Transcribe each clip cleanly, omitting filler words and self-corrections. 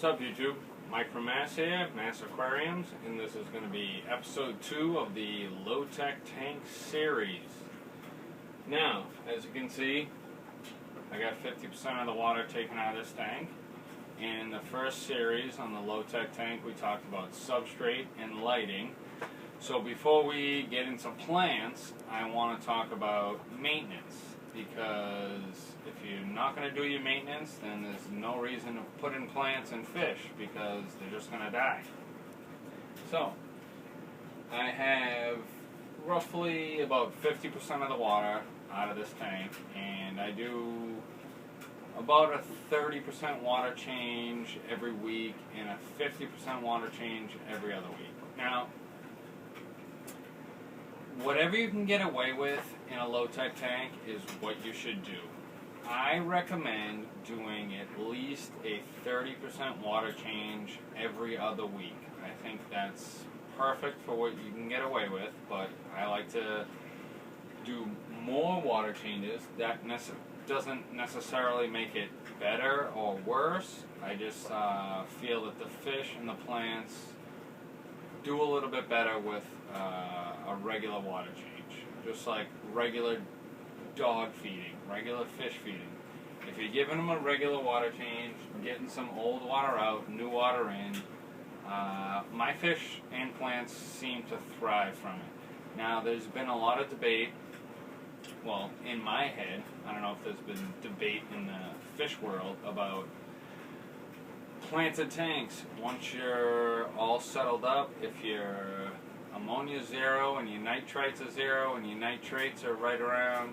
What's up, YouTube? Mike from Mass here, Mass Aquariums, and this is going to be episode 2 of the Low-Tech Tank series. Now, as you can see, I got 50% of the water taken out of this tank. In the first series on the Low-Tech Tank, we talked about substrate and lighting. So before we get into plants, I want to talk about maintenance, because if you're not going to do your maintenance, then there's no reason to put in plants and fish, because they're just going to die. So, I have roughly about 50% of the water out of this tank, and I do about a 30% water change every week and a 50% water change every other week. Now, whatever you can get away with in a low-tech tank is what you should do. I recommend doing at least a 30% water change every other week. I think that's perfect for what you can get away with, but I like to do more water changes. That doesn't necessarily make it better or worse. I just feel that the fish and the plants do a little bit better with a regular water change. Just like regular dog feeding, regular fish feeding. If you're giving them a regular water change, getting some old water out, new water in, my fish and plants seem to thrive from it. Now, there's been a lot of debate, well, in my head, I don't know if there's been debate in the fish world about planted tanks. Once you're all settled up, if your ammonia is 0 and your nitrites are 0 and your nitrates are right around,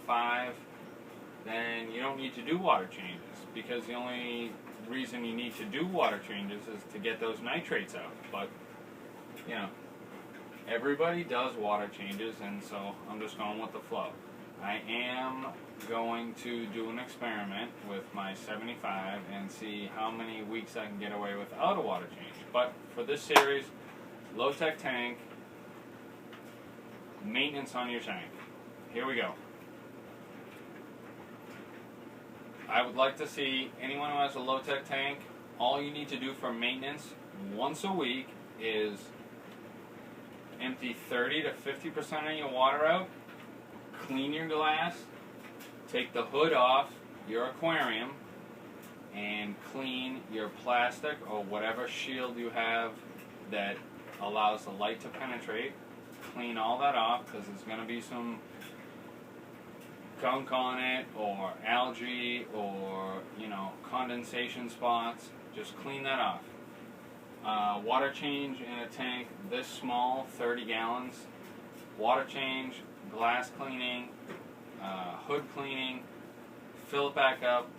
5, then you don't need to do water changes, because the only reason you need to do water changes is to get those nitrates out. But, everybody does water changes, and so I'm just going with the flow. I am going to do an experiment with my 75 and see how many weeks I can get away without a water change. But for this series, low-tech tank, maintenance on your tank. Here we go. I would like to see anyone who has a low-tech tank, all you need to do for maintenance once a week is empty 30 to 50% of your water out, clean your glass, take the hood off your aquarium, and clean your plastic or whatever shield you have that allows the light to penetrate. Clean all that off, because there's going to be some gunk on it, or algae, or condensation spots. Just clean that off. Water change in a tank this small, 30 gallons. Water change, glass cleaning, hood cleaning, fill it back up,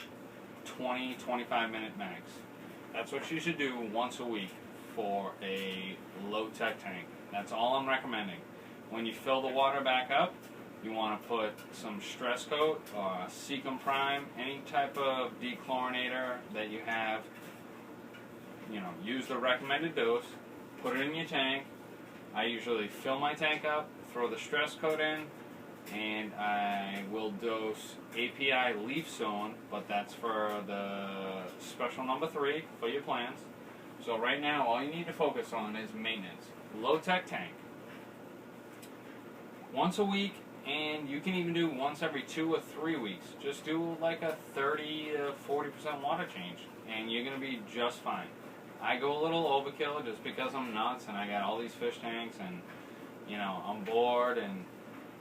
20-25 minute max. That's what you should do once a week for a low-tech tank. That's all I'm recommending. When you fill the water back up, you want to put some stress coat or Seachem Prime, any type of dechlorinator that you have. Use the recommended dose, put it in your tank. I usually fill my tank up, throw the stress coat in, and I will dose API Leaf Zone, but that's for the special number 3 for your plants. So right now, all you need to focus on is maintenance. Low-tech tank. Once a week, and you can even do once every 2 or 3 weeks. Just do like a 30 to 40% water change, and you're going to be just fine. I go a little overkill just because I'm nuts and I got all these fish tanks, and I'm bored and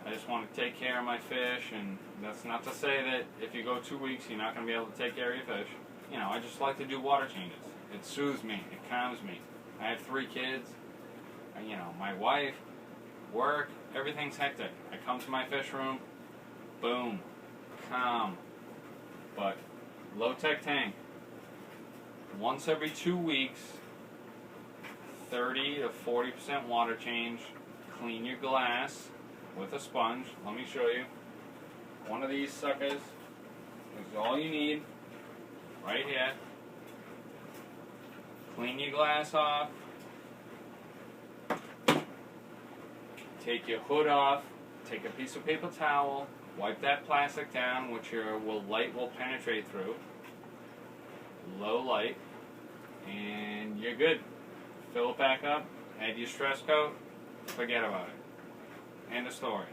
I just want to take care of my fish. And that's not to say that if you go 2 weeks you're not going to be able to take care of your fish. I just like to do water changes. It soothes me, it calms me. I have 3 kids, and, my wife, work, everything's hectic. I come to my fish room, boom, calm. But low-tech tank, once every 2 weeks, 30 to 40% water change. Clean your glass with a sponge. Let me show you. One of these suckers is all you need, right here. Clean your glass off. Take your hood off. Take a piece of paper towel. Wipe that plastic down, which your light will penetrate through. Low light. and you're good. Fill it back up, add your stress coat, forget about it. End of story.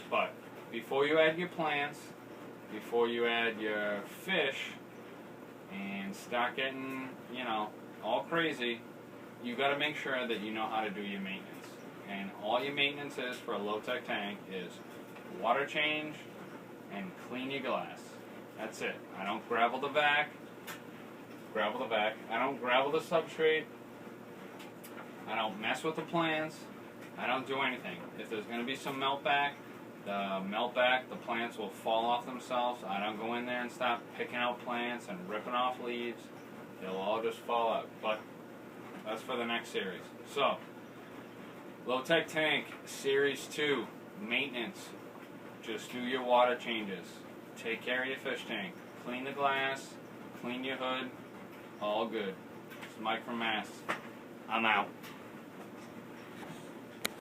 But before you add your plants, before you add your fish, and start getting, all crazy, you got to make sure that you know how to do your maintenance. And all your maintenance is for a low-tech tank is water change and clean your glass. That's it. I don't gravel the back. I don't gravel the substrate. I don't mess with the plants. I don't do anything. If there's going to be some melt back, the plants will fall off themselves. I don't go in there and start picking out plants and ripping off leaves. They'll all just fall out. But that's for the next series. So, low-tech tank, series 2, maintenance. Just do your water changes. Take care of your fish tank. Clean the glass, clean your hood, all good. It's Mike from Mass. I'm out.